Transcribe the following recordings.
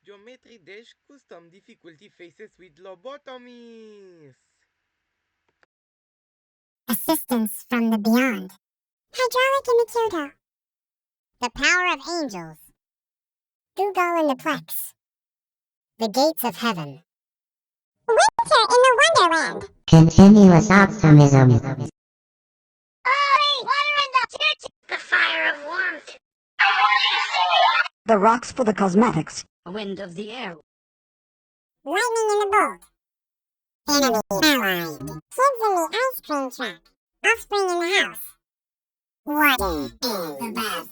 Geometry Dash Custom Difficulty Faces with Lobotomies. Assistance from the beyond. Hydraulic in the Kyoto. The power of angels. Google in the Plex. The gates of heaven. Winter in the Wonderland. Continuous optimism. The fire of warmth. The rocks for the cosmetics. Wind of the air. Lightning in the bolt. Enemy allied. Kids in the ice cream truck. Offspring in the house. Water in the bath.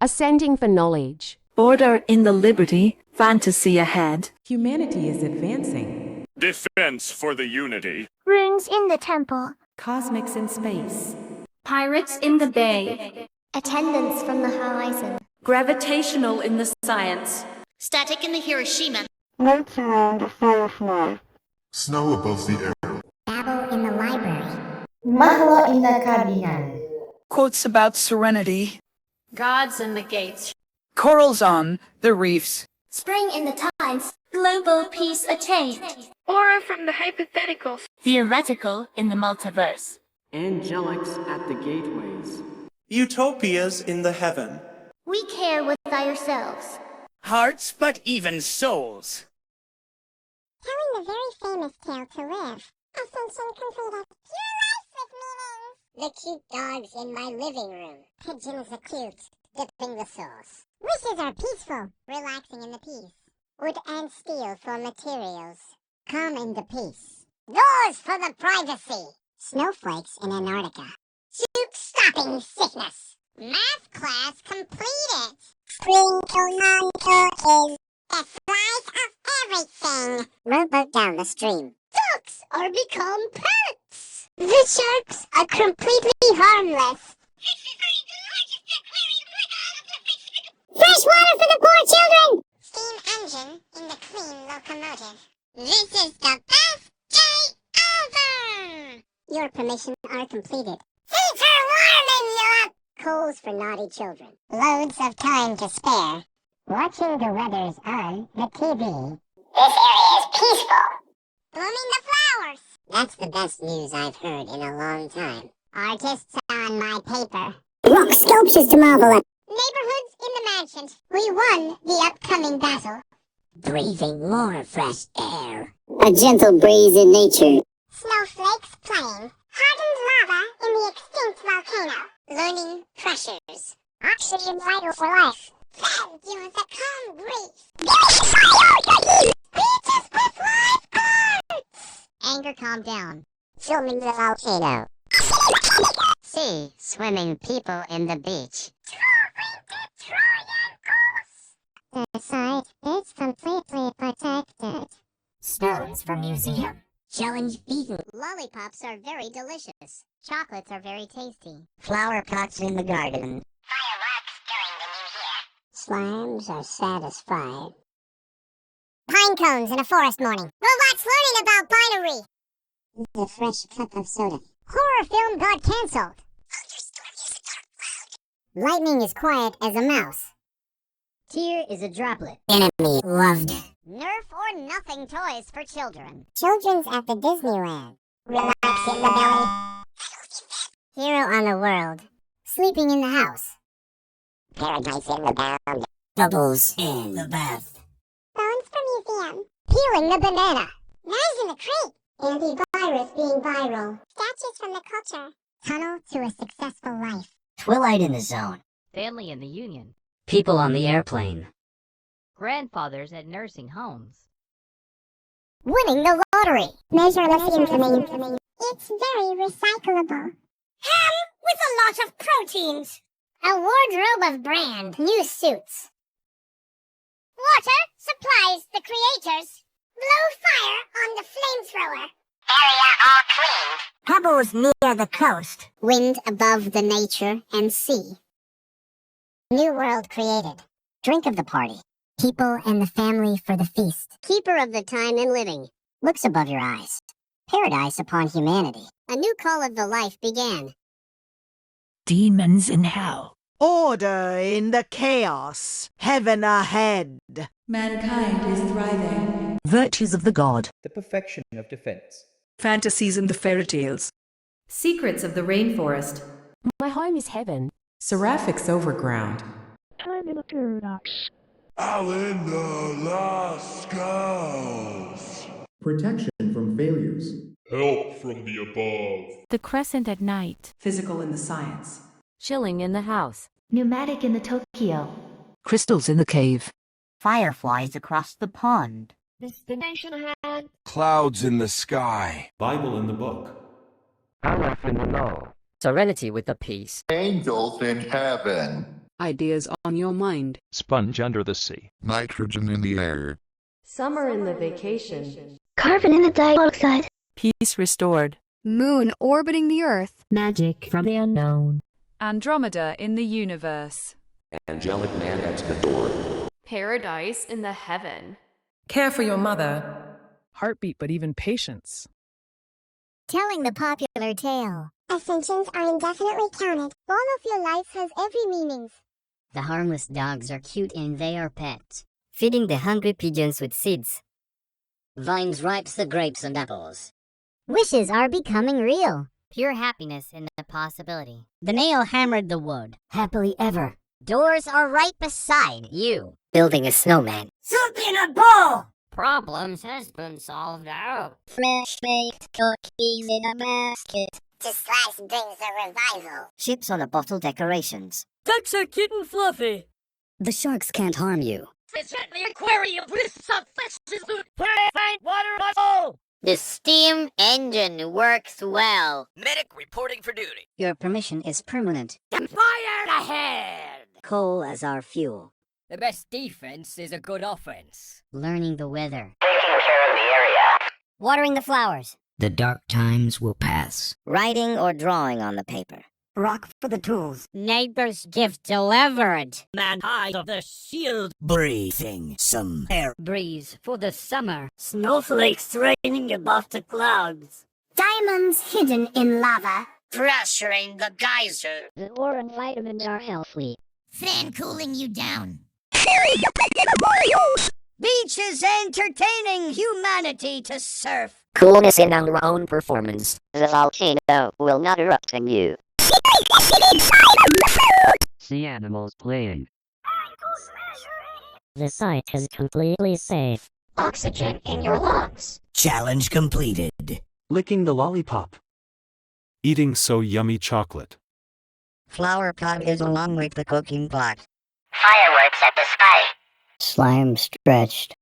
Ascending for knowledge. Order in the liberty. Fantasy ahead. Humanity is advancing. Defense for the unity. Runes in the temple. Cosmics in space. Pirates in the bay. Attendance from the horizon. Gravitational in the science. Static in the Hiroshima. Notes around the firefly. Snow above the air. Babble in the library. Mahlo in the cardinal. Quotes about serenity. Gods in the gates. Corals on the reefs. Spring in the tides. Global peace attained. Aura from the hypotheticals. Theoretical in the multiverse. Angelics at the gateways. Utopias in the heaven. We care with ourselves. Hearts, but even souls. Telling the very famous tale to live. Ascension completed. Pure life with meaning. The cute dogs in my living room. Pigeons are cute, dipping the sauce. Wishes are peaceful, relaxing in the peace. Wood and steel for materials. Calm in the peace. Doors for the privacy. Snowflakes in Antarctica. Stopping sickness. Math class completed. Sprinkle non-toys. The flies of everything. Rowboat down the stream. Ducks are become pets. The sharks are completely harmless. Fresh water for the poor children. Steam engine in the clean locomotive. This is the best day ever. Your permission are completed. Heater warming you up. Coals for naughty children. Loads of time to spare. Watching the weathers on the TV. This area is peaceful. Blooming the flowers. That's the best news I've heard in a long time. Artists on my paper. Rock sculptures to marvel at. Neighborhoods in the mansions. We won the upcoming battle. Breathing more fresh air. A gentle breeze in nature. Snowflakes playing. Hardened lava in the extinct volcano. Learning pressures. Oxygen vital for life. Fed you with a calm breeze. Beaches with lifeguards. Anger calmed down. Filming the volcano. Sea swimming people in the beach. The site is completely protected. Stones from museum. Challenge beaten. Lollipops are very delicious. Chocolates are very tasty. Flower pots in the garden. Fireworks during the new year. Slimes are satisfied. Pine cones in a forest morning. Robots learning about binary. The fresh cup of soda. Horror film got cancelled. Lightning is quiet as a mouse. Tear is a droplet. Enemy loved. Nerf or nothing toys for children. Children's at the Disneyland. Relax in the belly. Hero on the world. Sleeping in the house. Paradise in the bound. Bubbles in the bath. Bones for museum. Peeling the banana. Knives in the crate. Antivirus being viral. Statues from the culture. Tunnel to a successful life. Twilight in the zone. Family in the Union. People on the airplane. Grandfathers at nursing homes. Winning the lottery. Measureless incoming. It's very recyclable. Ham with a lot of proteins. A wardrobe of brand new suits. Water supplies the creators. Blow fire on the flamethrower. Area all clean. Pebbles near the coast. Wind above the nature and sea. New world created. Drink of the party. People and the family for the feast. Keeper of the time and living. Looks above your eyes. Paradise upon humanity. A new call of the life began. Demons in hell. Order in the chaos. Heaven ahead. Mankind is thriving. Virtues of the god. The perfection of defense. Fantasies and the fairy tales. Secrets of the rainforest. My home is heaven. Seraphics overground. Time in a paradox. Alan the Last Skulls. Protection from failures. Help from the above. The crescent at night. Physical in the science. Chilling in the house. Pneumatic in the Tokyo. Crystals in the cave. Fireflies across the pond. Destination ahead. Clouds in the sky. Bible in the book. Aleph in the know. Serenity with a peace. Angels in heaven. Ideas on your mind. Sponge under the sea. Nitrogen in the air. Summer in the vacation. Carbon in the dioxide. Peace restored. Moon orbiting the Earth. Magic from the unknown. Andromeda in the universe. Angelic man at the door. Paradise in the heaven. Care for your mother. Heartbeat, but even patience. Telling the popular tale. Ascensions are indefinitely counted. All of your life has every meaning. The harmless dogs are cute and they are pets. Feeding the hungry pigeons with seeds. Vines ripes the grapes and apples. Wishes are becoming real. Pure happiness in the possibility. The nail hammered the wood. Happily ever. Doors are right beside you. Building a snowman. Soup in a bowl! Problems has been solved out. Fresh baked cookies in a basket. To slice brings a revival. Ships on a bottle decorations. That's a kitten Fluffy. The sharks can't harm you. Fish at the aquarium with some fishes to find water bottle. The steam engine works well. Medic reporting for duty. Your permission is permanent. Fire ahead. Coal as our fuel. The best defense is a good offense. Learning the weather. Taking care of the area. Watering the flowers. The dark times will pass. Writing or drawing on the paper. Rock for the tools. Neighbor's gift delivered. Man high of the shield. Breathing some air. Breeze for the summer. Snowflakes raining above the clouds. Diamonds hidden in lava. Pressuring the geyser. The ore and vitamins are healthy. Fan cooling you down. Beach is entertaining humanity to surf. Coolness in our own performance. The volcano will not erupt on you. See animals playing. The site is completely safe. Oxygen in your lungs. Challenge completed. Licking the lollipop. Eating so yummy chocolate. Flower pot is along with the cooking pot. Fireworks at the sky. Slime stretched.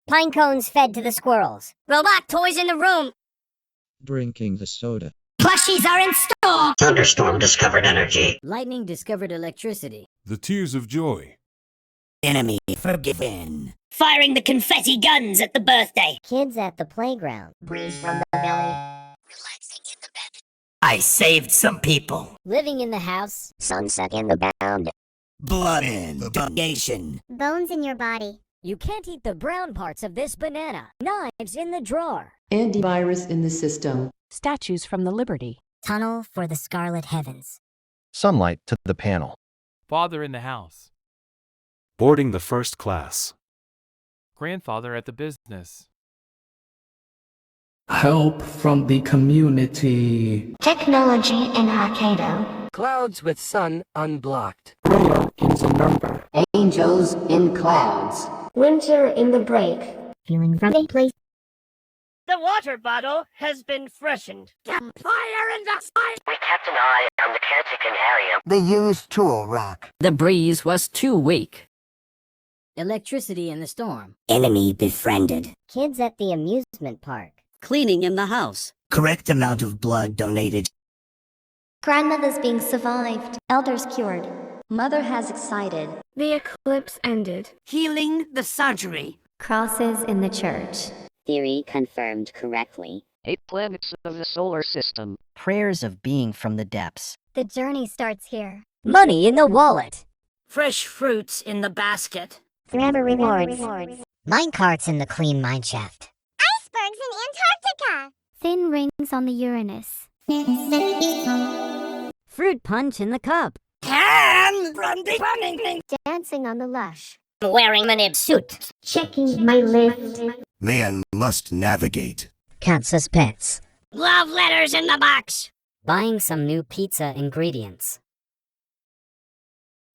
Pine cones fed to the squirrels. Robot toys in the room. Drinking the soda. Plushies are installed. Thunderstorm discovered energy. Lightning discovered electricity. The tears of joy. Enemy forgiven. Firing the confetti guns at the birthday. Kids at the playground. Breeze from the belly. Relaxing in the bed. I saved some people. Living in the house. Sunset in the bound. Blood in the donation. Bones in your body. You can't eat the brown parts of this banana. Knives in the drawer. Antivirus in the system. Statues from the Liberty. Tunnel for the scarlet heavens. Sunlight to the panel. Father in the house. Boarding the first class. Grandfather at the business. Help from the community. Technology in Hokkaido. Clouds with sun unblocked. Prayer is a number. Angels in clouds. Winter in the break. Feeling from a place. The water bottle has been freshened. Fire in the sky. We kept an eye on the caretaking area. The used tool rack. The breeze was too weak. Electricity in the storm. Enemy befriended. Kids at the amusement park. Cleaning in the house. Correct amount of blood donated. Grandmother's being survived. Elders cured. Mother has excited. The eclipse ended. Healing the surgery. Crosses in the church. Theory confirmed correctly. 8 planets of the solar system. Prayers of being from the depths. The journey starts here. Money in the wallet. Fresh fruits in the basket. Forever rewards. Minecarts in the clean mineshaft. Icebergs in Antarctica. Thin rings on the Uranus. Fruit punch in the cup. Can from the running. Dancing on the lush. Wearing my nib suit. Checking my list. Man must navigate. Cats as pets. Love letters in the box. Buying some new pizza ingredients.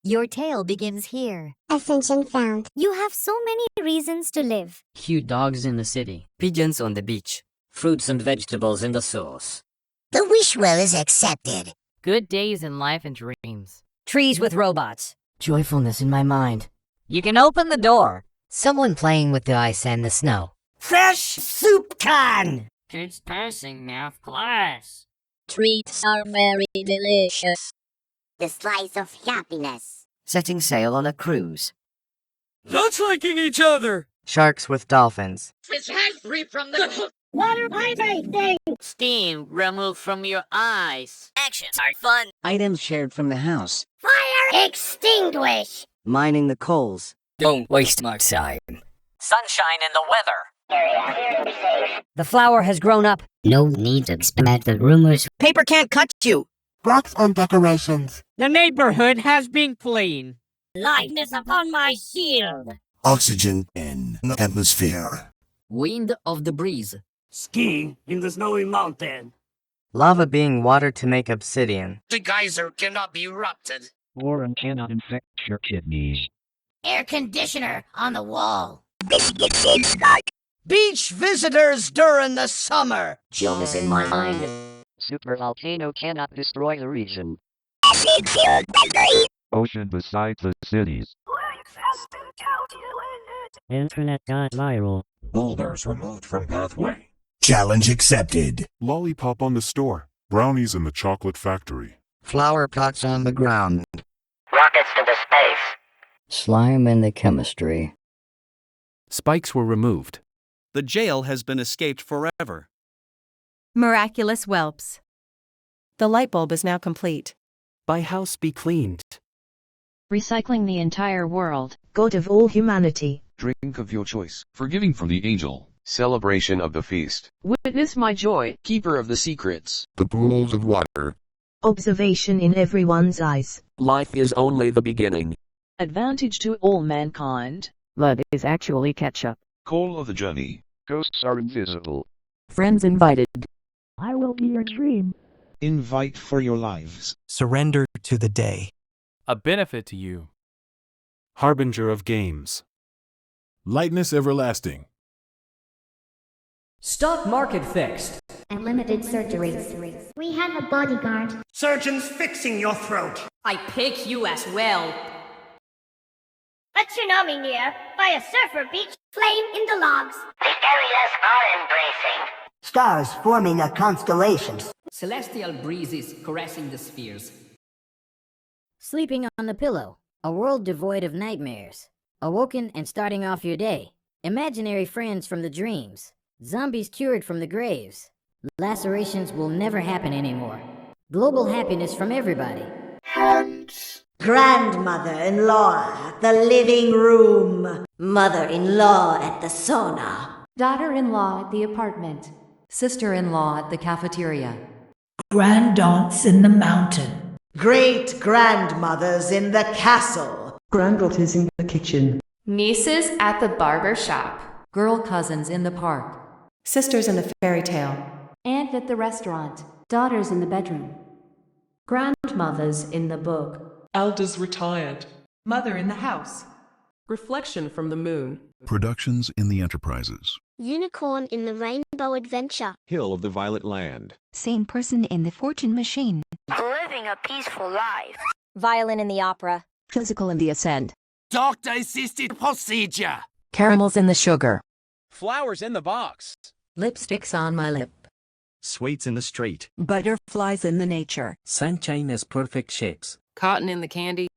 Your tale begins here. Ascension found. You have so many reasons to live. Cute dogs in the city. Pigeons on the beach. Fruits and vegetables in the sauce. The wish well is accepted. Good days in life and dreams. Trees with robots. Joyfulness in my mind. You can open the door. Someone playing with the ice and the snow. Fresh soup can. Kids passing math class. Treats are very delicious. The slice of happiness. Setting sail on a cruise. Not liking each other. Sharks with dolphins. Fish head free from the water hydrating. Steam removed from your eyes. Actions are fun. Items shared from the house. Fire extinguish. Mining the coals. Don't waste my time. Sunshine in the weather. The flower has grown up. No need to expand the rumors. Paper can't cut you. Rocks and decorations. The neighborhood has been clean. Lightness upon my shield. Oxygen in the atmosphere. Wind of the breeze. Skiing in the snowy mountain. Lava being watered to make obsidian. The geyser cannot be erupted. Boron cannot infect your kidneys. Air conditioner on the wall. Beach visitors during the summer. Chillness in my mind. Supervolcano cannot destroy the region. Ocean beside the cities. Internet got viral. Boulders removed from pathway. Challenge accepted. Lollipop on the store. Brownies in the chocolate factory. Flower pots on the ground. Rockets into space. Slime in the chemistry. Spikes were removed. The jail has been escaped forever. Miraculous whelps. The light bulb is now complete. By house be cleaned. Recycling the entire world. God of all humanity. Drink of your choice. Forgiving from the angel. Celebration of the feast. Witness my joy. Keeper of the secrets. The pools of water. Observation in everyone's eyes. Life is only the beginning. Advantage to all mankind. Blood is actually ketchup. Call of the journey. Ghosts are invisible. Friends invited. I will be your dream. Invite for your lives. Surrender to the day. A benefit to you. Harbinger of games. Lightness everlasting. Stock market fixed. Unlimited surgeries. We have a bodyguard. Surgeons fixing your throat. I pick you as well. A tsunami near. By a surfer beach. Flame in the logs. The areas are embracing. Stars forming a constellation. Celestial breezes caressing the spheres. Sleeping on the pillow. A world devoid of nightmares. Awoken and starting off your day. Imaginary friends from the dreams. Zombies cured from the graves. Lacerations will never happen anymore. Global happiness from everybody. Grandmother-in-law at the living room. Mother-in-law at the sauna. Daughter-in-law at the apartment. Sister-in-law at the cafeteria. Grandaunts in the mountain. Great-grandmothers in the castle. Granddaughters in the kitchen. Nieces at the barber shop. Girl cousins in the park. Sisters in a fairy tale. Aunt at the restaurant. Daughters in the bedroom. Grandmothers in the book. Elders retired. Mother in the house. Reflection from the moon. Productions in the Enterprises. Unicorn in the Rainbow Adventure. Hill of the Violet Land. Same person in the fortune machine. Living a peaceful life. Violin in the opera. Physical in the ascent. Doctor-assisted procedure. Caramels in the sugar. Flowers in the box. Lipsticks on my lip. Sweets in the street. Butterflies in the nature. Sunshine as perfect shapes. Cotton in the candy.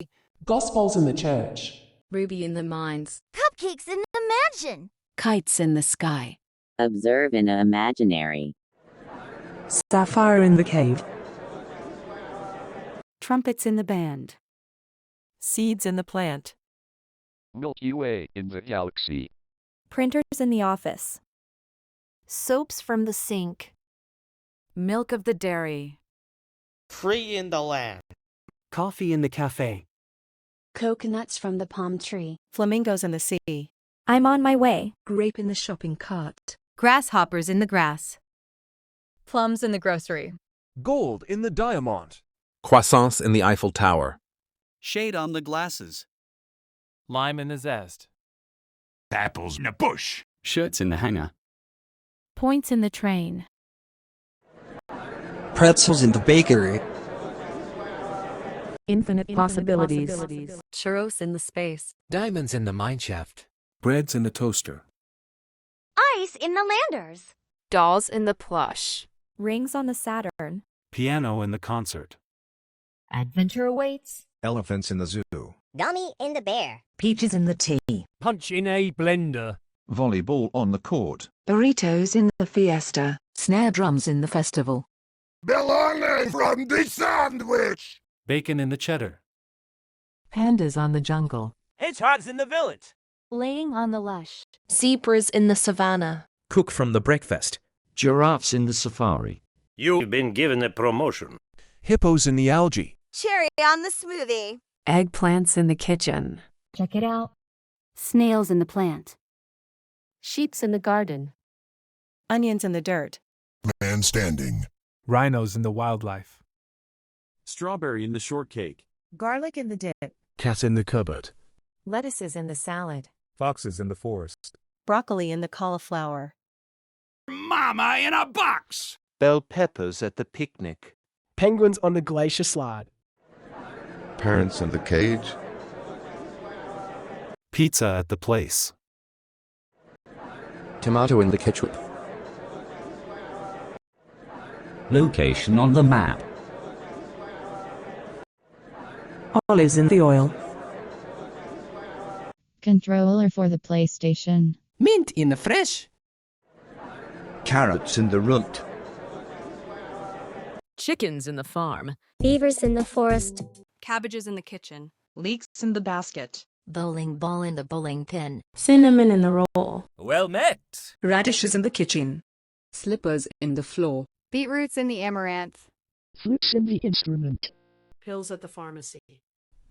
Gospels in the church. Ruby in the mines. Cupcakes in the mansion. Kites in the sky. Observe in an imaginary. Sapphire in the cave. Trumpets in the band. Seeds in the plant. Milky Way in the galaxy. Printers in the office. Soaps from the sink. Milk of the dairy. Free in the land. Coffee in the cafe. Coconuts from the palm tree. Flamingos in the sea. I'm on my way. Grape in the shopping cart. Grasshoppers in the grass. Plums in the grocery. Gold in the diamond. Croissants in the Eiffel Tower. Shade on the glasses. Lime in the zest. Apples in the bush. Shirts in the hanger. Points in the train. Pretzels in the bakery. Infinite possibilities. Churros in the space. Diamonds in the mineshaft. Breads in the toaster. Ice in the landers. Dolls in the plush. Rings on the Saturn. Piano in the concert. Adventure awaits. Elephants in the zoo. Dummy in the bear. Peaches in the tea. Punch in a blender. Volleyball on the court. Burritos in the fiesta. Snare drums in the festival. Belonging from the sandwich. Bacon in the cheddar. Pandas on the jungle. Hedgehogs in the village. Laying on the lush. Zebras in the savannah. Cook from the breakfast. Giraffes in the safari. You've been given a promotion. Hippos in the algae. Cherry on the smoothie. Eggplants in the kitchen. Check it out. Snails in the plant. Sheeps in the garden. Onions in the dirt. Man standing. Rhinos in the wildlife. Strawberry in the shortcake. Garlic in the dip. Cat in the cupboard. Lettuces in the salad. Foxes in the forest. Broccoli in the cauliflower. Mama in a box. Bell peppers at the picnic. Penguins on the glacier slide. Parents in the cage. Pizza at the place. Tomato in the ketchup. Location on the map. Olives in the oil. Controller for the PlayStation. Mint in the fresh. Carrots in the root. Chickens in the farm. Beavers in the forest. Cabbages in the kitchen. Leeks in the basket. Bowling ball in the bowling pin. Cinnamon in the roll. Well met. Radishes in the kitchen. Slippers in the floor. Beetroots in the amaranth. Fruits in the instrument. Pills at the pharmacy.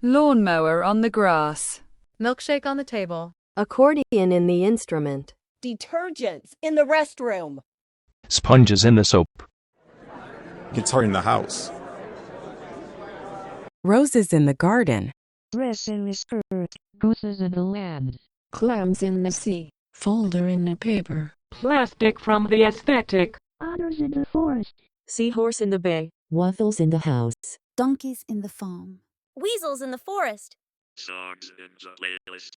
Lawnmower on the grass. Milkshake on the table. Accordion in the instrument. Detergents in the restroom. Sponges in the soap. Guitar in the house. Roses in the garden. Dress in the skirt. Gooses in the land. Clams in the sea. Folder in the paper. Plastic from the aesthetic. Otters in the forest. Seahorse in the bay. Waffles in the house. Donkeys in the farm. Weasels in the forest. Songs in the playlist.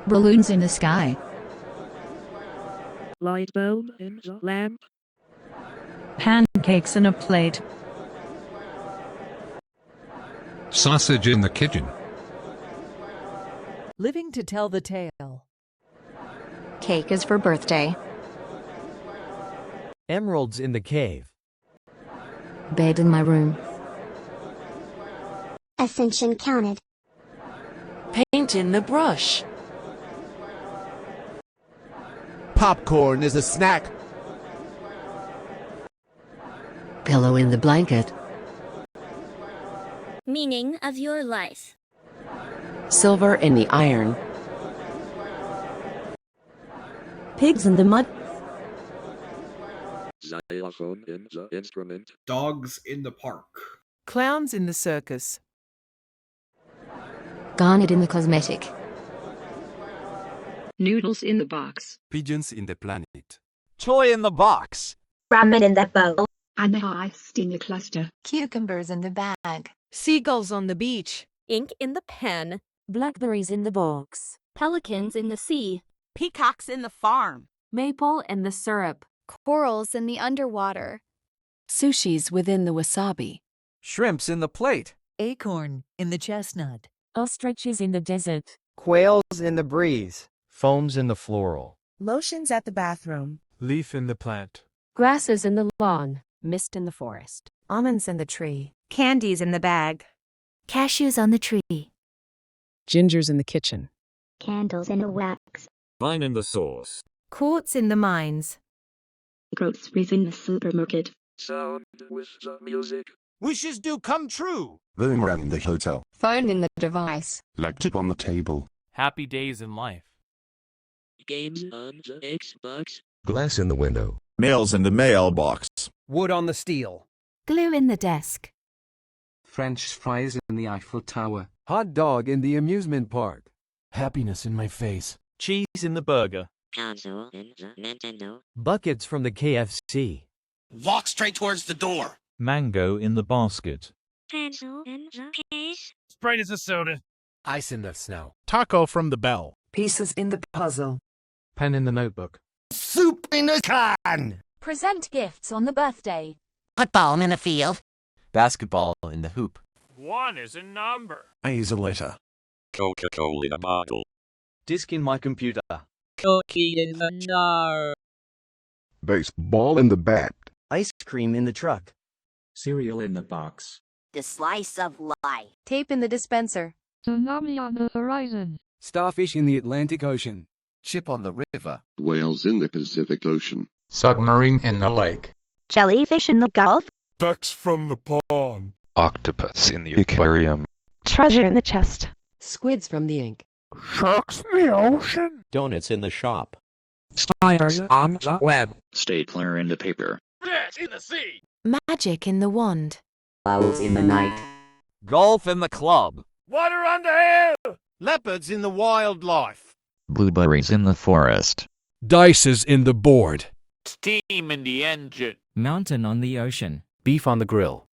Balloons in the sky. Light bulb in the lamp. Pancakes in a plate. Sausage in the kitchen. Living to tell the tale. Cake is for birthday. Emeralds in the cave. Bed in my room. Ascension counted. Paint in the brush. Popcorn is a snack. Pillow in the blanket. Meaning of your life. Silver in the iron. Pigs in the mud. Xylophone in the instrument. Dogs in the park. Clowns in the circus. Garnet in the cosmetic. Noodles in the box. Pigeons in the planet. Toy in the box. Ramen in the bowl. Amethyst in the cluster. Cucumbers in the bag. Seagulls on the beach. Ink in the pen. Blackberries in the box. Pelicans in the sea. Peacocks in the farm. Maple in the syrup. Corals in the underwater. Sushis within the wasabi. Shrimps in the plate. Acorn in the chestnut. Ostriches in the desert. Quails in the breeze. Foams in the floral. Lotions at the bathroom. Leaf in the plant. Grasses in the lawn. Mist in the forest. Almonds in the tree. Candies in the bag. Cashews on the tree. Gingers in the kitchen. Candles in the wax. Vine in the sauce. Quartz in the mines. Groceries in the supermarket. Sound with the music. Wishes do come true. Room around in the hotel. Phone in the device. Laptop on the table. Happy days in life. Games on the Xbox. Glass in the window. Mails in the mailbox. Wood on the steel. Glue in the desk. French fries in the Eiffel Tower. Hot dog in the amusement park. Happiness in my face. Cheese in the burger. Console in the Nintendo. Buckets from the KFC. Walk straight towards the door. Mango in the basket. Pencil in the case. Sprite is a soda. Ice in the snow. Taco from the bell. Pieces in the puzzle. Pen in the notebook. Soup in a can. Present gifts on the birthday. Football in the field. Basketball in the hoop. 1 is a number. A is a letter. Coca-Cola in a bottle. Disk in my computer. Cookie in the jar. Baseball in the bat. Ice cream in the truck. Cereal in the box. The slice of life. Tape in the dispenser. Tsunami on the horizon. Starfish in the Atlantic Ocean. Chip on the river. Whales in the Pacific Ocean. Submarine in the lake. Jellyfish in the Gulf. Ducks from the pond. Octopus in the aquarium. Treasure in the chest. Squids from the ink. Sharks in the ocean. Donuts in the shop. Spiders on the web. Stapler in the paper. Fish in the sea. Magic in the wand. Owls in the night. Golf in the club. Water on the hill. Leopards in the wildlife. Blueberries in the forest. Dices in the board. Steam in the engine. Mountain on the ocean. Beef on the grill.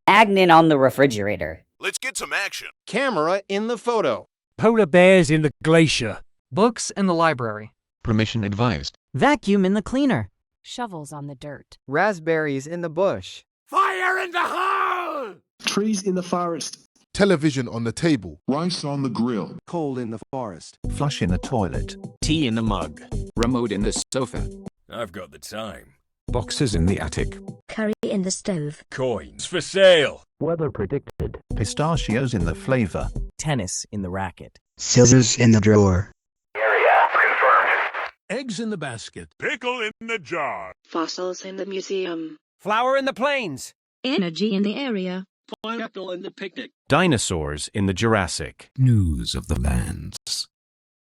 Magnet on the refrigerator. Let's get some action. Camera in the photo. Polar bears in the glacier. Books in the library. Permission advised. Vacuum in the cleaner. Shovels on the dirt. Raspberries in the bush. Fire in the hole. Trees in the forest. Television on the table. Rice on the grill. Coal in the forest. Flush in the toilet. Tea in the mug. Remote in the sofa. I've got the time. Boxes in the attic. Curry in the stove. Coins for sale. Weather predicted. Pistachios in the flavor. Tennis in the racket. Scissors in the drawer. Area confirmed. Eggs in the basket. Pickle in the jar. Fossils in the museum. Flower in the plains. Energy in the area. Pineapple in the picnic. Dinosaurs in the Jurassic. News of the lands.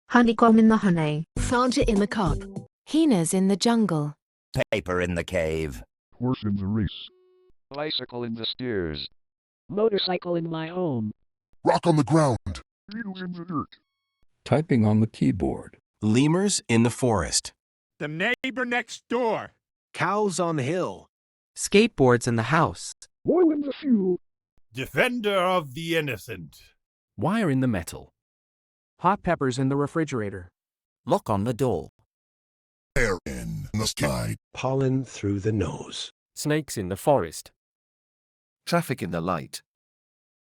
Honeycomb in the honey. Fanta in the cup. Hyenas in the jungle. Paper in the cave. Horse in the race. Bicycle in the stairs. Motorcycle in my home. Rock on the ground. Needles in the dirt. Typing on the keyboard. Lemurs in the forest. The neighbor next door. Cows on the hill. Skateboards in the house. Oil in the fuel. Defender of the innocent. Wire in the metal. Hot peppers in the refrigerator. Lock on the door. Air in the sky. Pollen through the nose. Snakes in the forest. Traffic in the light.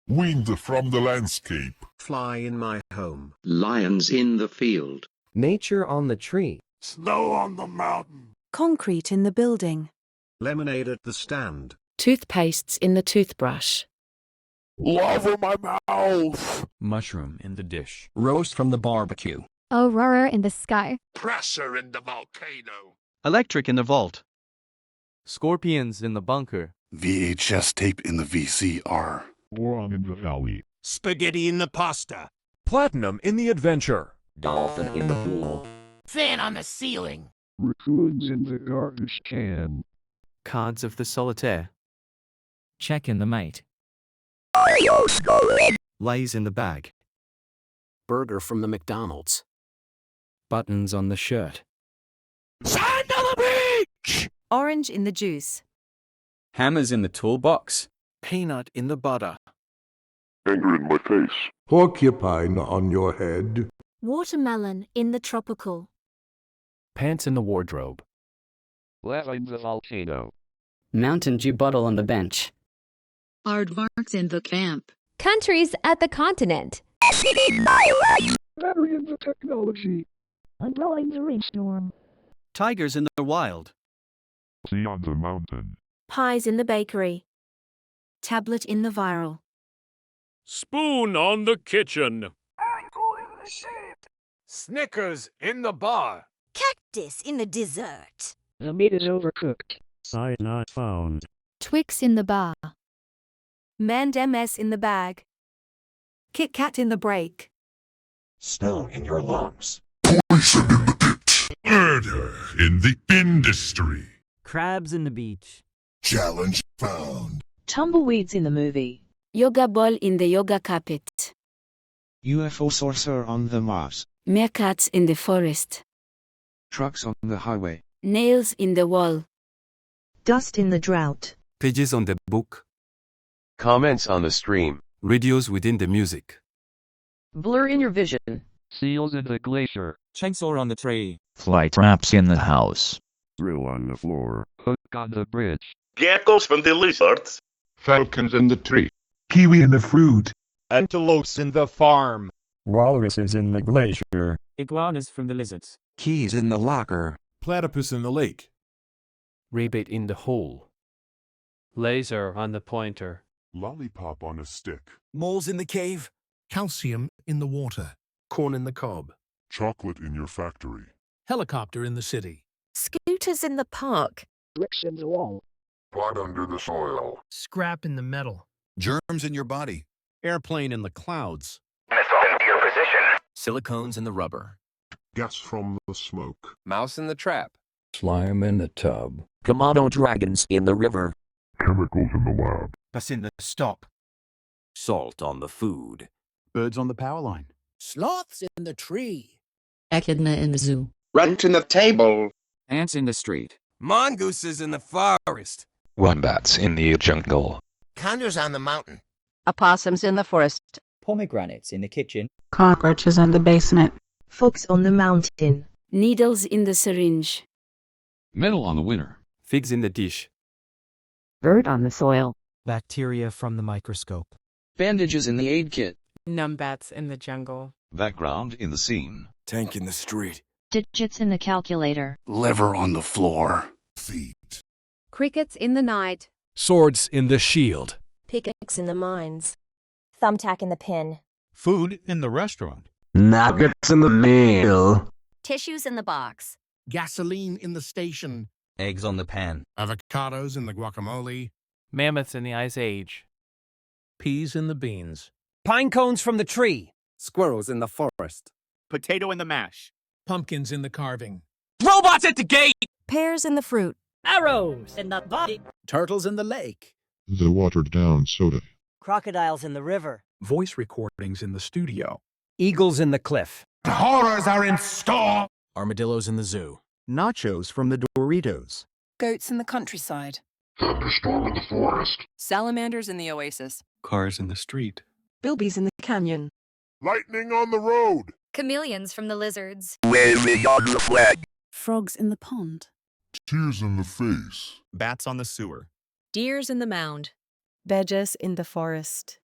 Wind from the landscape. Fly in my home. Lions in the field. Nature on the tree. Snow on the mountain. Concrete in the building. Lemonade at the stand. Toothpastes in the toothbrush. Lava my mouth. Mushroom in the dish. Roast from the barbecue. Aurora in the sky. Pressure in the volcano. Electric in the vault. Scorpions in the bunker. VHS tape in the VCR. Wrong in the valley. Spaghetti in the pasta. Platinum in the adventure. Dolphin in the pool. Fan on the ceiling. Raccoons in the garbage can. Cards of the solitaire. Check in the mate. Lays in the bag. Burger from the McDonald's. Buttons on the shirt. Sand on the beach. Orange in the juice. Hammers in the toolbox. Peanut in the butter. Anger in my face. Porcupine on your head. Watermelon in the tropical. Pants in the wardrobe. Lava in the volcano. Mountain Dew bottle on the bench. Aardvarks in the camp. Countries at the continent. Battery in the technology. Umbrella in the rainstorm. Tigers in the wild. Sea on the mountain. Pies in the bakery. Tablet in the viral. Spoon on the kitchen. Ankle in the shed. Snickers in the bar. Cactus in the dessert. The meat is overcooked. Side not found. Twix in the bar. M&Ms in the bag. Kit Kat in the break. Snow in your lungs. Poison in the pit. Murder in the industry. Crabs in the beach. Challenge found. Tumbleweeds in the movie. Yoga ball in the yoga carpet. UFO saucer on the Mars. Meerkats in the forest. Trucks on the highway. Nails in the wall. Dust in the drought. Pages on the book. Comments on the stream. Radios within the music. Blur in your vision. Seals in the glacier. Chainsaw on the tree. Fly traps in the house. Drill on the floor. Hook on the bridge. Geckos from the lizards. Falcons in the tree. Kiwi in the fruit. Antelopes in the farm. Walruses in the glacier. Iguanas from the lizards. Keys in the locker. Platypus in the lake. Rabbit in the hole. Laser on the pointer. Lollipop on a stick. Moles in the cave. Calcium in the water. Corn in the cob. Chocolate in your factory. Helicopter in the city. Scooters in the park. Bricks in the wall. Blood under the soil. Scrap in the metal. Germs in your body. Airplane in the clouds. Missile into your position. Silicones in the rubber. Gas from the smoke. Mouse in the trap. Slime in the tub. Komodo dragons in the river. Chemicals in the lab. Bus in the stop. Salt on the food. Birds on the power line. Sloths in the tree. Echidna in the zoo. Run to the table. Ants in the street. Mongooses in the forest. Wombats in the jungle. Condors on the mountain. Opossums in the forest. Pomegranates in the kitchen. Cockroaches in the basement. Fox on the mountain. Needles in the syringe. Metal on the winter. Figs in the dish. Dirt on the soil. Bacteria from the microscope. Bandages in the aid kit. Numbats in the jungle. Background in the scene. Tank in the street. Digits in the calculator. Liver on the floor. Feet. Crickets in the night. Swords in the shield. Pickaxe in the mines. Thumbtack in the pin. Food in the restaurant. Nuggets in the meal. Tissues in the box. Gasoline in the station. Eggs on the pan. Avocados in the guacamole. Mammoths in the Ice Age. Peas in the beans. Pine cones from the tree. Squirrels in the forest. Potato in the mash. Pumpkins in the carving. Robots at the gate! Pears in the fruit. Arrows in the body. Turtles in the lake. The watered down soda. Crocodiles in the river. Voice recordings in the studio. Eagles in the cliff. The horrors are in store. Armadillos in the zoo. Nachos from the Doritos. Goats in the countryside. Thunderstorm in the forest. Salamanders in the oasis. Cars in the street. Bilbies in the canyon. Lightning on the road. Chameleons from the lizards. Waving on the flag. Frogs in the pond. Tears in the face. Bats on the sewer. Deers in the mound. Badgers in the forest.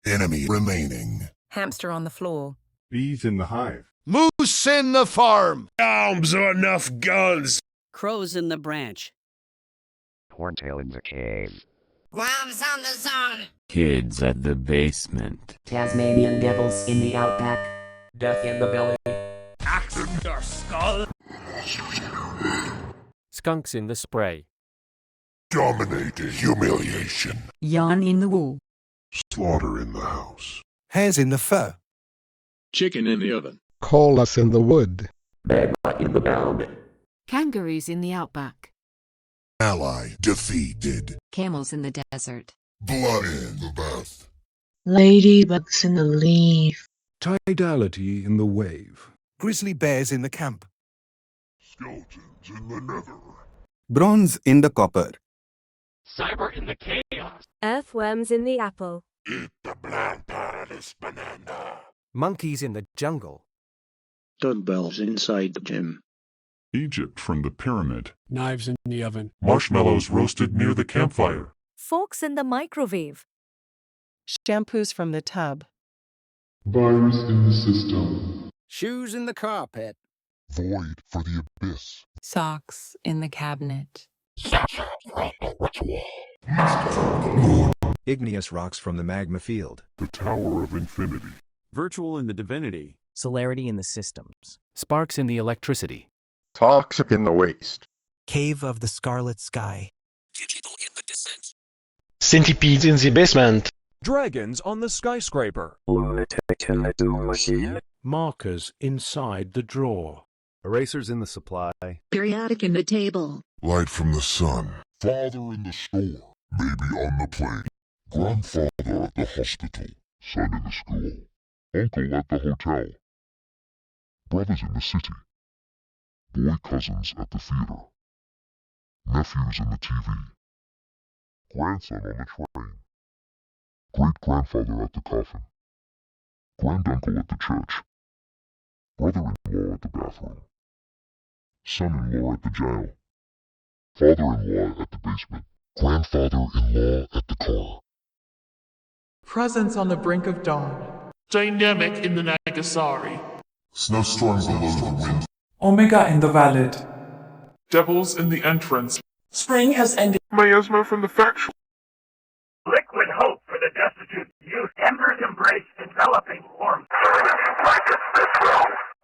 Enemy remaining. Hamster on the floor. Bees in the hive. Moose in the farm. Arms are enough guns. Crows in the branch. Horntail in the cave. Worms on the zone. Kids at the basement. Tasmanian devils in the outback. Death in the belly. Axe in your skull. Skunks in the spray. Dominating humiliation. Yarn in the wool. Slaughter in the house. Hares in the fur. Chicken in the oven. Call us in the wood. Magma in the mound. Kangaroos in the outback. Ally defeated. Camels in the desert. Blood in the bath. Ladybugs in the leaf. Tidality in the wave. Grizzly bears in the camp. Skeletons in the nether. Bronze in the copper. Cyber in the chaos. Earthworms in the apple. Eat the bland paradise banana. Monkeys in the jungle. Dumbbells inside the gym. Egypt from the pyramid. Knives in the oven. Marshmallows roasted near the campfire. Forks in the microwave. Shampoos from the tub. Virus in the system. Shoes in the carpet. Void for the abyss. Socks in the cabinet. Sasha from the ritual. Master of the moon. Igneous rocks from the magma field. The Tower of Infinity. Virtual in the divinity. Celerity in the systems. Sparks in the electricity. Toxic in the waste. Cave of the scarlet sky. Digital in the descent. Centipedes in the basement. Dragons on the skyscraper. Markers inside the drawer. Erasers in the supply. Periodic in the table. Light from the sun. Father in the store. Baby on the plane. Grandfather at the hospital. Son in the school. Uncle at the hotel. Brothers in the city. Boy cousins at the theater. Nephews in the TV. Grandson on the train. Great-grandfather at the coffin. Granduncle at the church. Brother-in-law at the bathroom. Son-in-law at the jail. Father-in-law at the basement. Grandfather-in-law at the car. Presence on the brink of dawn. Dynamic in the Nagasari. Snowstorm below the wind. Omega in the valid. Devils in the entrance. Spring has ended. Miasma from the factual. Liquid hope for the destitute youth. Embers embrace enveloping warmth.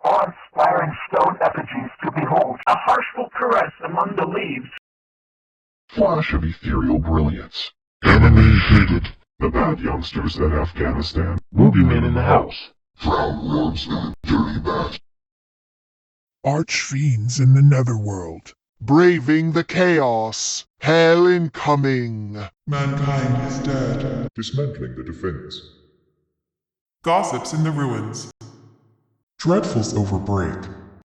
Awe-inspiring stone effigies to behold. A harshful caress among the leaves. Flash of ethereal brilliance. Enemy hated. The bad youngsters in Afghanistan. Boogeyman in the house. Frown worms and dirty bats. Archfiends in the netherworld. Braving the chaos. Hell incoming. Mankind is dead. Dismantling the defense. Gossips in the ruins. Dreadfuls over break.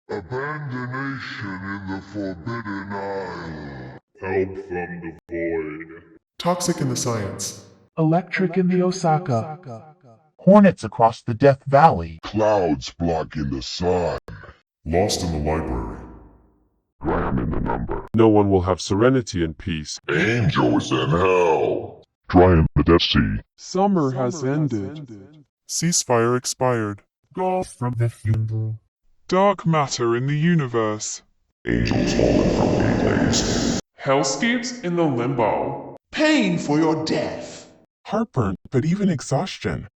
Abandonation in the Forbidden Isle. Help from the void. Toxic in the science. Electric in the Osaka. Hornets across the Death Valley. Clouds blocking the sun. Lost in the library. Gram in the number. No one will have serenity and peace. Angels in hell. Dry in the Dead Sea. Summer has ended. Ceasefire expired. Golf from the funeral. Dark matter in the universe. Angels fallen from gateways. Hellscapes in the limbo. Pain for your death. Heartburn, but even exhaustion.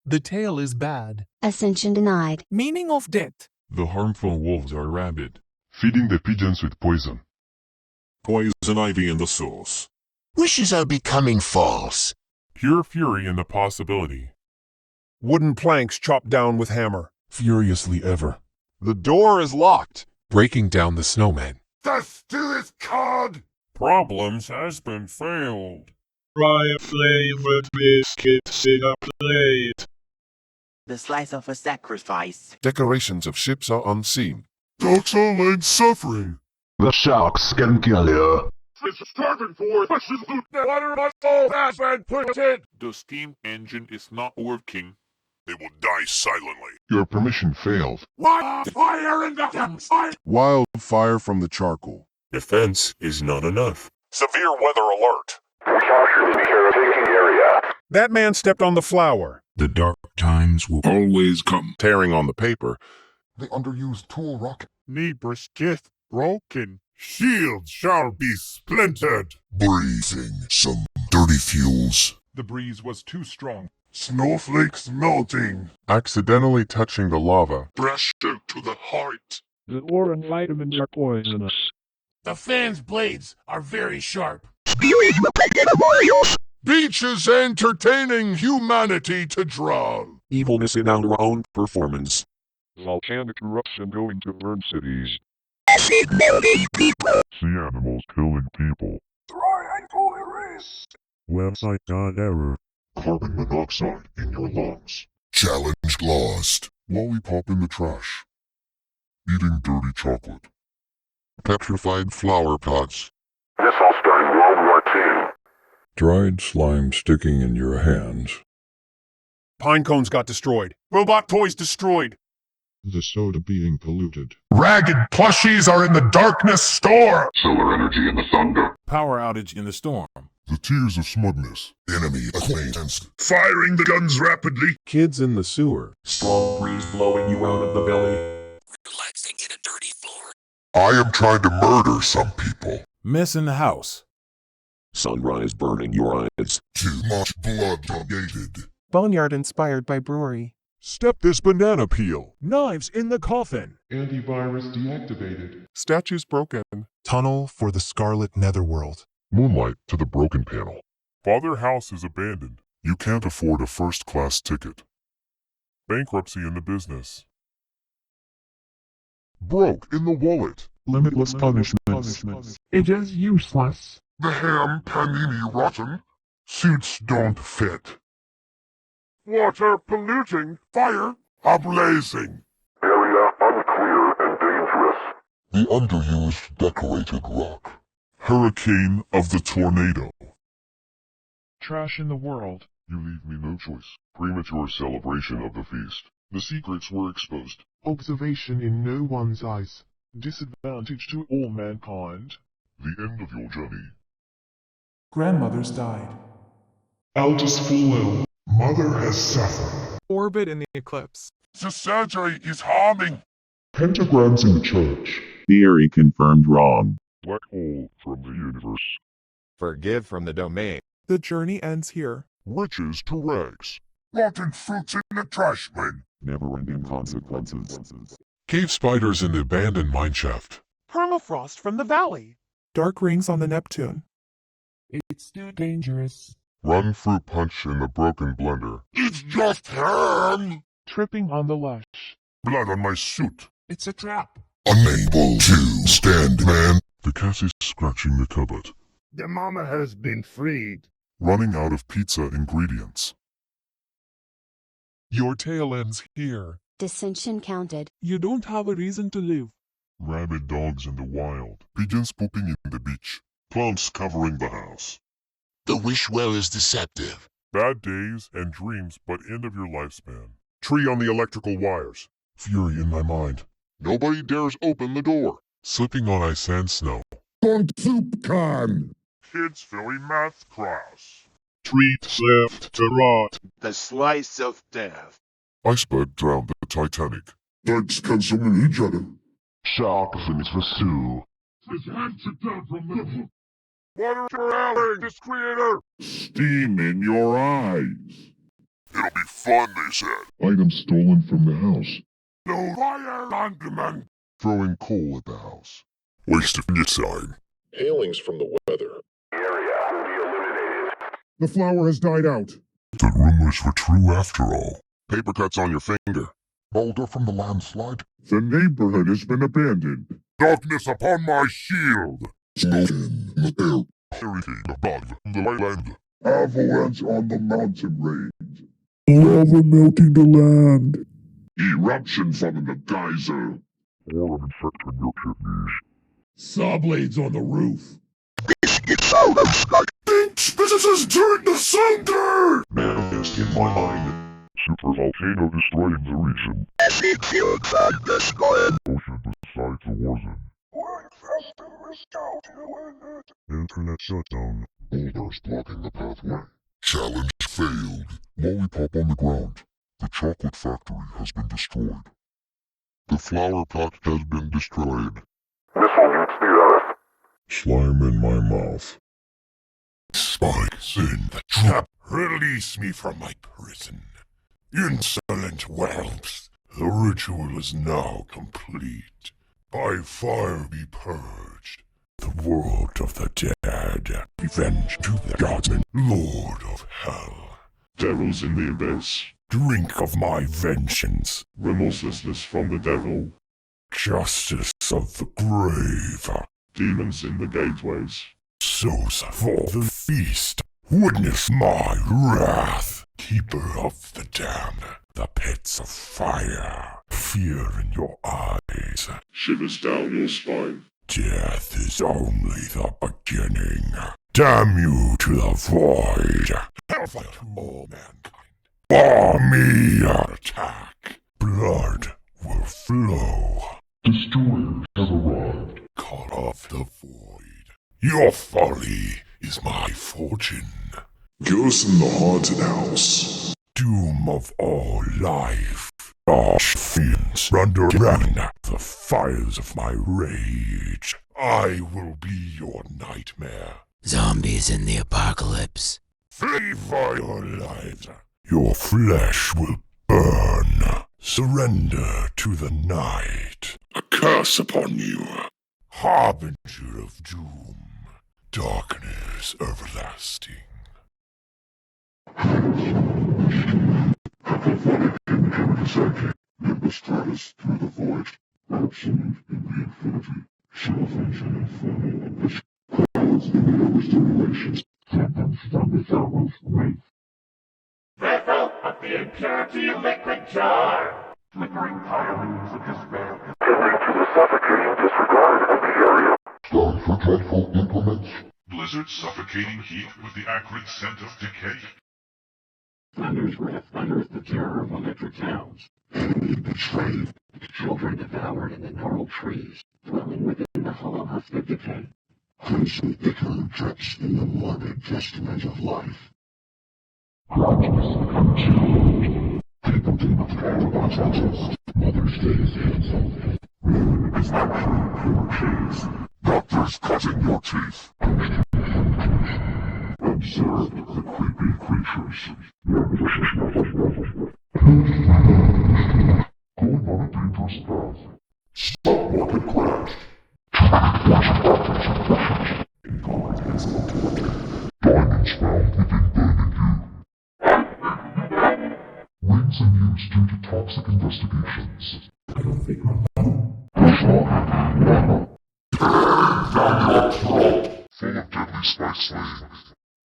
The tale is bad. Ascension denied. Meaning of death. The harmful wolves are rabid, feeding the pigeons with poison. Poison ivy in the sauce. Wishes are becoming false. Pure fury in the possibility. Wooden planks chopped down with hammer. Furiously ever. The door is locked. Breaking down the snowman. The spirit card! Problems has been failed. Fry a flavored biscuits in a plate. The slice of a sacrifice. Decorations of ships are unseen. Dogs are laid suffering. The sharks can kill you. It's starving for pushes the water muscle has been put in. The steam engine is not working. They will die silently. Your permission failed. Wildfire in the campsite! Wildfire from the charcoal. Defense is not enough. Severe weather alert. Caution, taking area. That man stepped on the flower. The dark times will always come. Tearing on the paper. The underused tool rocket. Knee brisket broken. Shield shall be splintered. Breathing some dirty fuels. The breeze was too strong. Snowflakes melting. Accidentally touching the lava. Pressure to the heart. The ore and vitamins are poisonous. The fan's blades are very sharp. Beaches entertaining humanity to drown. Evilness in our own performance. Volcanic eruption going to burn cities. Acid melting people. Sea animals killing people. Triangle erased. Website.error. Carbon monoxide in your lungs. Challenge lost. Lollipop in the trash. Eating dirty chocolate. Petrified flower pots. This all starting World War II. Dried slime sticking in your hands. Pine cones got destroyed. Robot toys destroyed. The soda being polluted. Ragged plushies are in the darkness store. Solar energy in the thunder. Power outage in the storm. The tears of smugness. Enemy acquaintance. Firing the guns rapidly. Kids in the sewer. Strong breeze blowing you out of the belly. Relaxing in a dirty floor. I am trying to murder some people. Mess in the house. Sunrise burning your eyes. Too much blood donated. Boneyard inspired by brewery. Step this banana peel. Knives in the coffin. Antivirus deactivated. Statues broken. Tunnel for the Scarlet Netherworld. Moonlight to the broken panel. Father house is abandoned. You can't afford a first-class ticket. Bankruptcy in the business. Broke in the wallet. Limitless punishments. It is useless. The ham panini rotten. Suits don't fit. Water polluting. Fire ablazing. Area unclear and dangerous. The underused decorated rock. Hurricane of the tornado. Trash in the world. You leave me no choice. Premature celebration of the feast. The secrets were exposed. Observation in no one's eyes. Disadvantage to all mankind. The end of your journey. Grandmothers died. Eldest fall ill. Mother has suffered. Orbit in the eclipse. The surgery is harming. Pentagrams in the church. Theory confirmed wrong. Black hole from the universe. Forgive from the domain. The journey ends here. Riches to rags. Rotten fruits in the trash bin. Never-ending consequences. Cave spiders in the abandoned mineshaft. Permafrost from the valley. Dark rings on the Neptune. It's too dangerous. Run fruit punch in the broken blender. It's just ham! Tripping on the lush. Blood on my suit. It's a trap. Unable to stand, man. The cat is scratching the cupboard. The mama has been freed. Running out of pizza ingredients. Your tail ends here. Dissension counted. You don't have a reason to live. Rabid dogs in the wild. Pigeons pooping in the beach. Plants covering the house. The wish well is deceptive. Bad days and dreams, but end of your lifespan. Tree on the electrical wires. Fury in my mind. Nobody dares open the door. Slipping on ice and snow. Don't soup can. Kids' Philly math class. Treat left to rot. The slice of death. Iceberg drowned the Titanic. That's consuming each other. Shark fins pursue. His hands are down from the water alley, this creator. Steam in your eyes. It'll be fun, they said. Items stolen from the house. No fire on demand. Throwing coal at the house. Waste of your time. Hailings from the weather. Area will be eliminated. The flower has died out. The rumors were true after all. Paper cuts on your finger. Boulder from the landslide. The neighborhood has been abandoned. Darkness upon my shield. Smoke in the air. Everything above the land. Avalanche on the mountain range. Lava melting the land. Eruption from the geyser. Or infecting your kidneys. Saw blades on the roof. Biscuits out of sky. Thinks businesses turn to cinder. Manifest in my mind. Super volcano destroying the region. Epic fields on the sky. Ocean beside the war zone. Internet shutdown. Boulders blocking the pathway. Challenge failed. Lollipop on the ground. The chocolate factory has been destroyed. The flower pot has been destroyed. Missile hits the earth. Slime in my mouth. Spikes in the trap. Release me from my prison. Insolent whelps. The ritual is now complete. By fire be purged. The world of the dead. Revenge to the gods and Lord of Hell. Devils in the abyss. Drink of my vengeance. Remorselessness from the devil. Justice of the grave. Demons in the gateways. Souls for the feast. Witness my wrath. Keeper of the damned. The pits of fire. Fear in your eyes. Shivers down your spine. Death is only the beginning. Damn you to the void. Hellfire to all mankind. Bar me attack. Blood will flow. Destroyers have arrived. Call off the void. Your folly is my fortune. Ghost in the haunted house. Doom of all life. Harsh fiends underground the fires of my rage. I will be your nightmare. Zombies in the apocalypse. Flee for your lives. Your flesh will burn. Surrender to the night. A curse upon you. Harbinger of doom. Darkness everlasting. Vessel of the impurity liquid jar. Flickering pilings of despair. Tending to the suffocating disregard of the area. Time for dreadful implements. Blizzard suffocating heat with the acrid scent of decay. Thunders where thunders the terror of electric towns. Enemy betrayed. Children devoured in the gnarled trees, dwelling within the hollow husk of decay. Crimson bicker drips in the morbid testament of life. People do not care about justice. Mother's Day is canceled. Moon is not food for cheese. Doctors cutting your teeth. Observe the creepy creatures. Going on a dangerous path. Stop market crash. Diamonds found within burning you. Rings in use due to toxic investigations. I don't think I'm full of deadly spice slaying.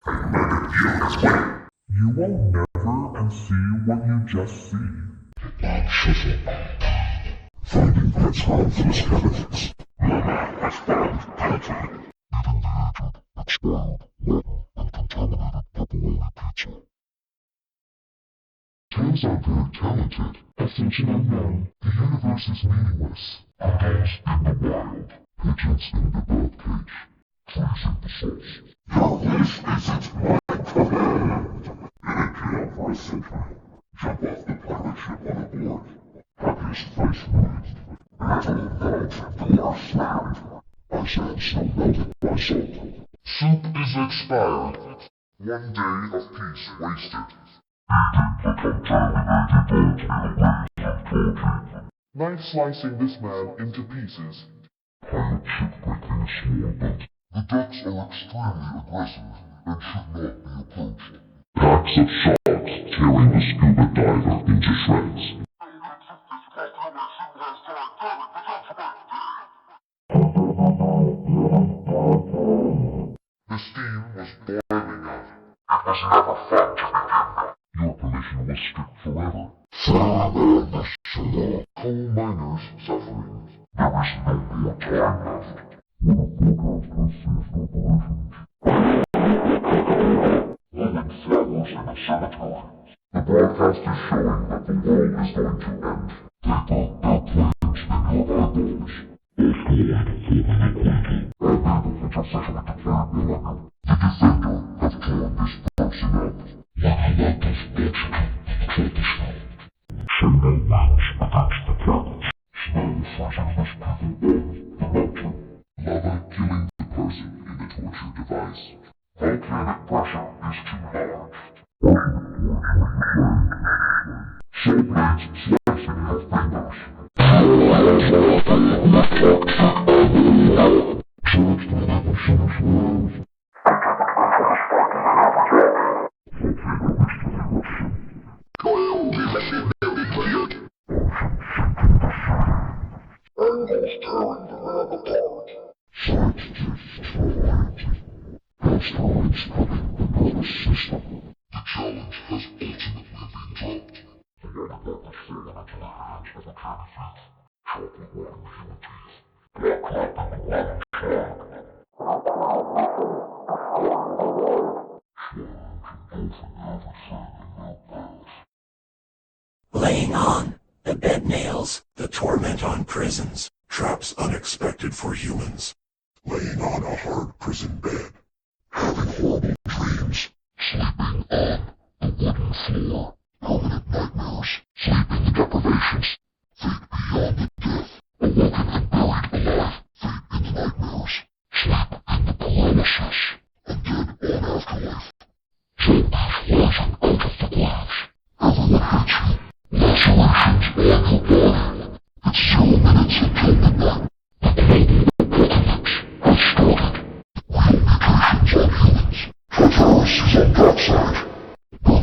I murdered you as well. You will never unsee what you just see. Finding Prince Harmful skeletons. Mama has found Palestine. Even the aged, expired, rotten, and contaminated pepperoni pizza. Turns out very talented. Ascension unknown. The universe is meaningless. Adults in the wild. Pigeons in the birdcage. Trees in the sauce. Your wish isn't mine to land. Jail for a century. Jump off the pirate ship on a board. Happiest face raised. Metal valves and doors slammed. Ice and snow melted by salt. Soup is expired. 1 day of peace wasted. Knife slicing this man into pieces. Pirate ship breaking a small boat. The ducks are extremely aggressive and should not be approached. Packs of sharks tearing the scuba diver into shreds. The steam was boiling out. It was never fun to begin with. Your permission was strict forever. Coal miners suffering. There is no more time left. When a forecast has ceased operations. Moving flowers in the cemetery. The broadcast is showing that the world is going to end. Paper, airplanes, and your eyeballs. Both going to form an equator. Our neighbors which are sexually declared millennial. The defender have torn this person up. When I let this bitch kill the snow. Say no malice against the planets. Snow freezing this people the mountain. Lava killing the person in the torture device. Volcanic pressure is too large. Saw blades slicing your fingers. Charged with emissions world. Angles tearing the land apart. Science Jesus variety. Asteroids cutting the nervous system. The challenge has ultimately been dropped. The water bottles fallen into the hands of the candy thief. Chocolate water human teeth. Black clapping the water slug. Laying on, the bed nails, the torment on prisons, traps unexpected for humans. Laying on a hard prison bed, having horrible dreams, sleeping on the wooden floor, permanent nightmares, sleeping deprivations, fate beyond the death, awoken and buried alive, fate in the nightmares, sleep in the paralysis, and dead on afterlife. Zombies rising out of the graves. Everyone hates you. Lacerations on your body. It's 0 minutes until midnight. The global apocalypse has started. Real mutations on humans. Traverse is on that side. But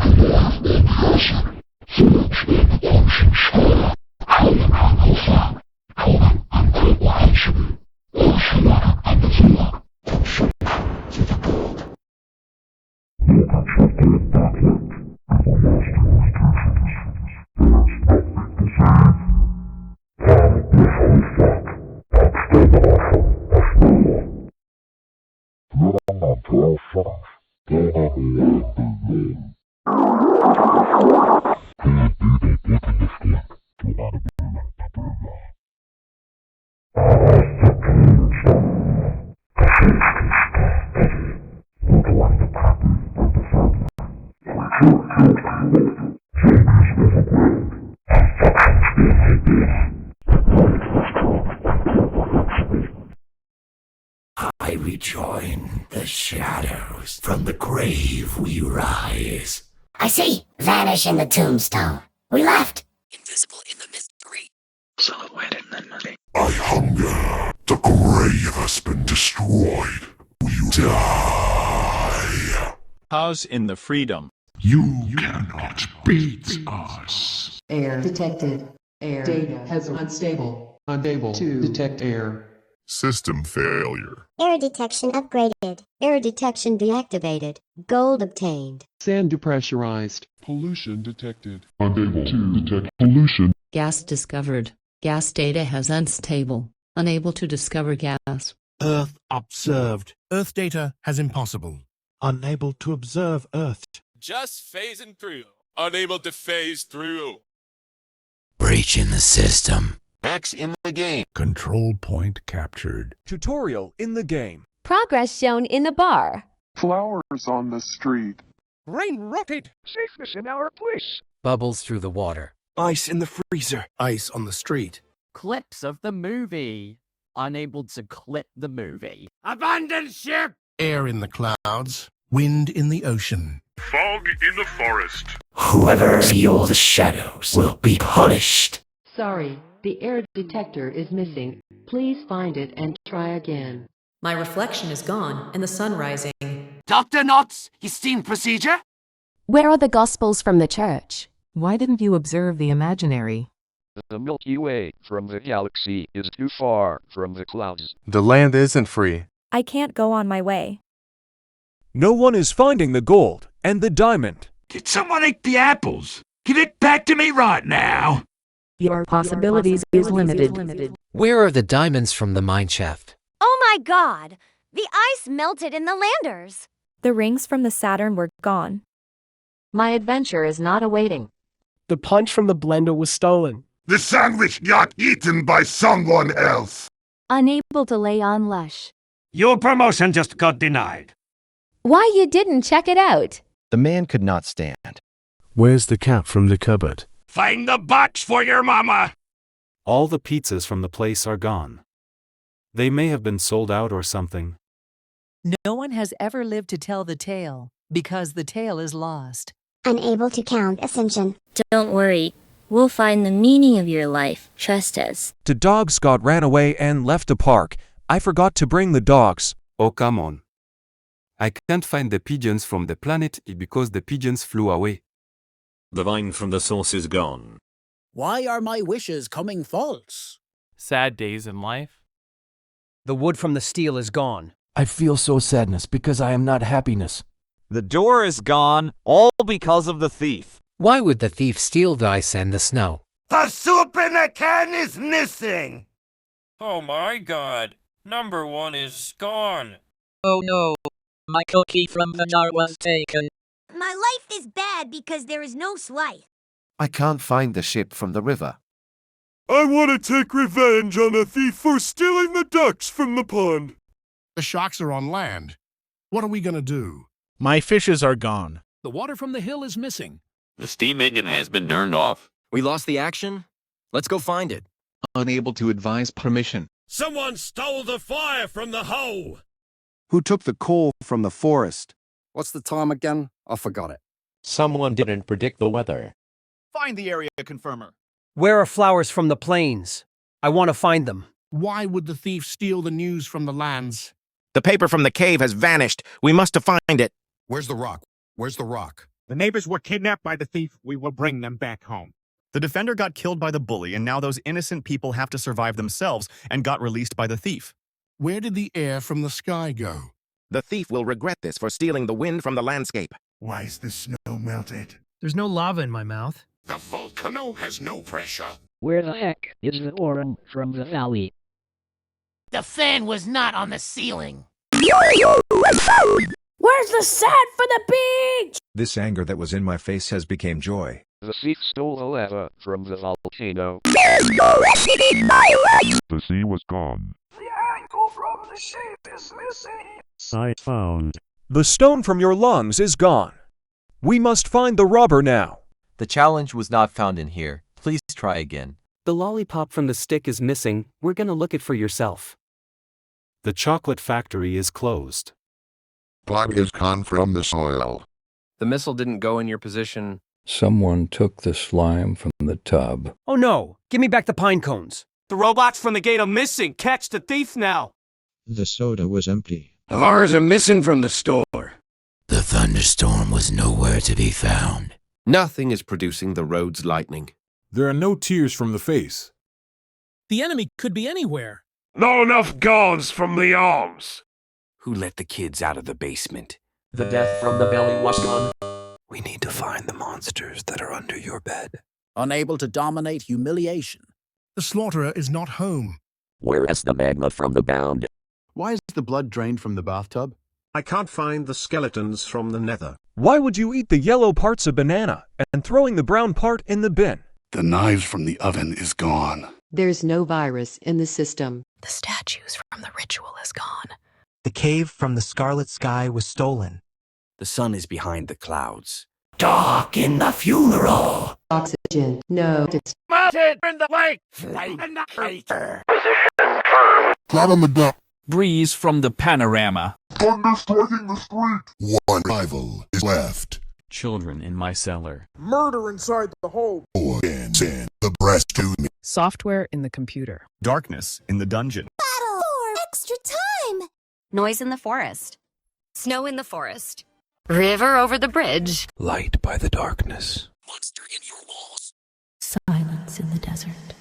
I rejoin the shadows. From the grave we rise. I see. Vanish in the tombstone. We left. Invisible in the mystery. Silhouette in the nothing. I hunger. The grave has been destroyed. We die. House in the freedom. You cannot beat us. Air detected. Air data has unstable. Unable to detect air. System failure. Air detection upgraded. Air detection deactivated. Gold obtained. Sand depressurized. Pollution detected. Unable to detect pollution. Gas discovered. Gas data has unstable. Unable to discover gas. Earth observed. Earth data has impossible. Unable to observe Earth. Just phasing through. Unable to phase through. Breach in the system. Max in the game. Control point captured. Tutorial in the game. Progress shown in the bar. Flowers on the street. Rain rocket. Safeness in our place. Bubbles through the water. Ice in the freezer. Ice on the street. Clips of the movie. Unable to clip the movie. Abandon ship. Air in the clouds. Wind in the ocean. Fog in the forest. Whoever feels the shadows will be punished. Sorry, the air detector is missing. Please find it and try again. My reflection is gone and the sun rising. Dr. Knotts, you seen procedure? Where are the Gospels from the church? Why didn't you observe the imaginary? The Milky Way from the galaxy is too far from the clouds. The land isn't free. I can't go on my way. No one is finding the gold and the diamond. Did someone eat the apples? Give it back to me right now. Your possibilities is limited. Where are the diamonds from the mine shaft? Oh my god! The ice melted in the landers. The rings from the Saturn were gone. My adventure is not awaiting. The punch from the blender was stolen. The sandwich got eaten by someone else. Unable to lay on Lush. Your promotion just got denied. Why you didn't check it out? The man could not stand. Where's the cat from the cupboard? Find the box for your mama. All the pizzas from the place are gone. They may have been sold out or something. No one has ever lived to tell the tale, because the tale is lost. Unable to count ascension. Don't worry. We'll find the meaning of your life. Trust us. The dogs ran away and left the park. I forgot to bring the dogs. Oh, come on. I can't find the pigeons from the planet because the pigeons flew away. The vine from the source is gone. Why are my wishes coming false? Sad days in life. The wood from the steel is gone. I feel so sadness because I am not happiness. The door is gone, all because of the thief. Why would the thief steal the ice and the snow? The soup in the can is missing. Oh my god. Number 1 is gone. Oh no. My cookie from the jar was taken. My life is bad because there is no Slice. I can't find the ship from the river. I want to take revenge on the thief for stealing the ducks from the pond. The sharks are on land. What are we gonna do? My fishes are gone. The water from the hill is missing. The steam engine has been turned off. We lost the action? Let's go find it. Unable to advise permission. Someone stole the fire from the hole. Who took the coal from the forest? What's the time again? I forgot it. Someone didn't predict the weather. Find the area confirmer. Where are flowers from the plains? I want to find them. Why would the thief steal the news from the lands? The paper from the cave has vanished. We must find it. Where's the rock? Where's the rock? The neighbors were kidnapped by the thief. We will bring them back home. The defender got killed by the bully, and now those innocent people have to survive themselves and got released by the thief. Where did the air from the sky go? The thief will regret this for stealing the wind from the landscape. Why is the snow melted? There's no lava in my mouth. The volcano has no pressure. Where the heck is the orange from the valley? The fan was not on the ceiling. Where's the sand for the beach? This anger that was in my face has become joy. The thief stole the lava from the volcano. The sea was gone. The ankle from the shape is missing. Site found. The stone from your lungs is gone. We must find the robber now. The challenge was not found in here. Please try again. The lollipop from the stick is missing. We're gonna look it for yourself. The chocolate factory is closed. Blood is gone from the soil. The missile didn't go in your position. Someone took the slime from the tub. Oh no! Give me back the pine cones! The robots from the gate are missing! Catch the thief now! The soda was empty. The Mars are missing from the store. The thunderstorm was nowhere to be found. Nothing is producing the road's lightning. There are no tears from the face. The enemy could be anywhere. Not enough guards from the arms. Who let the kids out of the basement? The death from the belly was gone. We need to find the monsters that are under your bed. Unable to dominate humiliation. The slaughterer is not home. Where is the magma from the bound? Why is the blood drained from the bathtub? I can't find the skeletons from the nether. Why would you eat the yellow parts of banana and throwing the brown part in the bin? The knives from the oven is gone. There's no virus in the system. The statues from the ritual is gone. The cave from the scarlet sky was stolen. The sun is behind the clouds. Dark in the funeral. Oxygen. No. It's Mounted in the lake. Flame in the crater. Position confirmed. Flat on the dump. Breeze from the panorama. Thunder striking the street. One rival is left. Children in my cellar. Murder inside the hole. And send the breast to me. Software in the computer. Darkness in the dungeon. Battle for extra time. Noise in the forest. Snow in the forest. River over the bridge. Light by the darkness. Monster in your walls. Silence in the desert.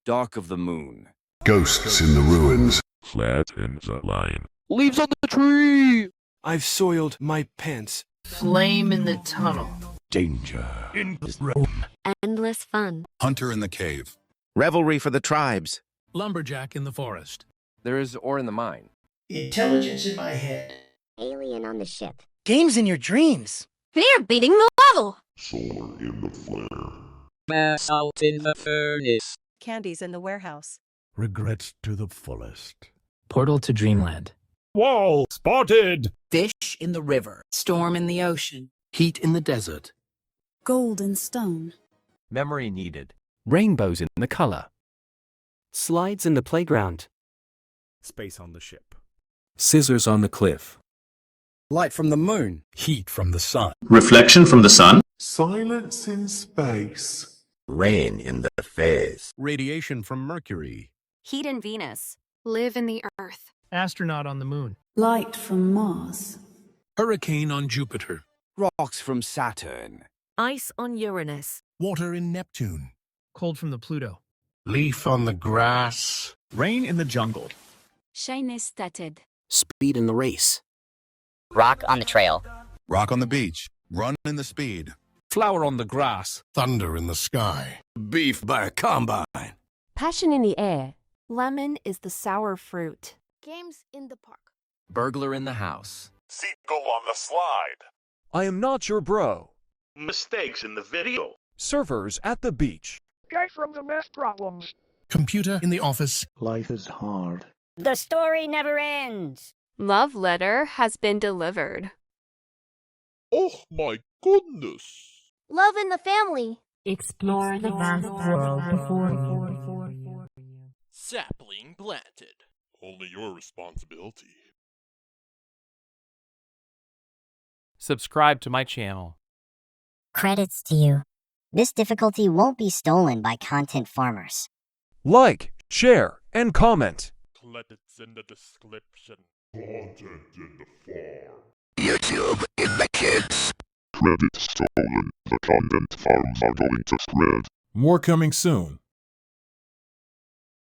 Dark of the moon. Ghosts in the ruins. Flat in the line. Leaves on the tree! I've soiled my pants. Flame in the tunnel. Danger in this room. Endless fun. Hunter in the cave. Revelry for the tribes. Lumberjack in the forest. There is ore in the mine. Intelligence in my head. Alien on the ship. Games in your dreams. Fear beating the level. Solar in the flare. Basalt in the furnace. Candies in the warehouse. Regrets to the fullest. Portal to dreamland. Wall spotted. Fish in the river. Storm in the ocean. Heat in the desert. Gold and stone. Memory needed. Rainbows in the color. Slides in the playground. Space on the ship. Scissors on the cliff. Light from the moon. Heat from the sun. Reflection from the sun. Silence in space. Rain in the face. Radiation from Mercury. Heat in Venus. Live in the earth. Astronaut on the moon. Light from Mars. Hurricane on Jupiter. Rocks from Saturn. Ice on Uranus. Water in Neptune. Cold from the Pluto. Leaf on the grass. Rain in the jungle. Shine statted. Speed in the race. Rock on the trail. Rock on the beach. Run in the speed. Flower on the grass. Thunder in the sky. Beef by a combine. Passion in the air. Lemon is the sour fruit. Games in the park. Burglar in the house. Seagull on the slide. I am not your bro. Mistakes in the video. Surfers at the beach. Guy from the math problems. Computer in the office. Life is hard. The story never ends. Love letter has been delivered. Oh my goodness. Love in the family. Explore the vast world before you. Sapling planted. Only your responsibility. Subscribe to my channel. Credits to you. This difficulty won't be stolen by content farmers. Like, share, and comment. Credits in the description. Content in the farm. YouTube in the kids. Credits stolen. The content farms are going to spread. More coming soon.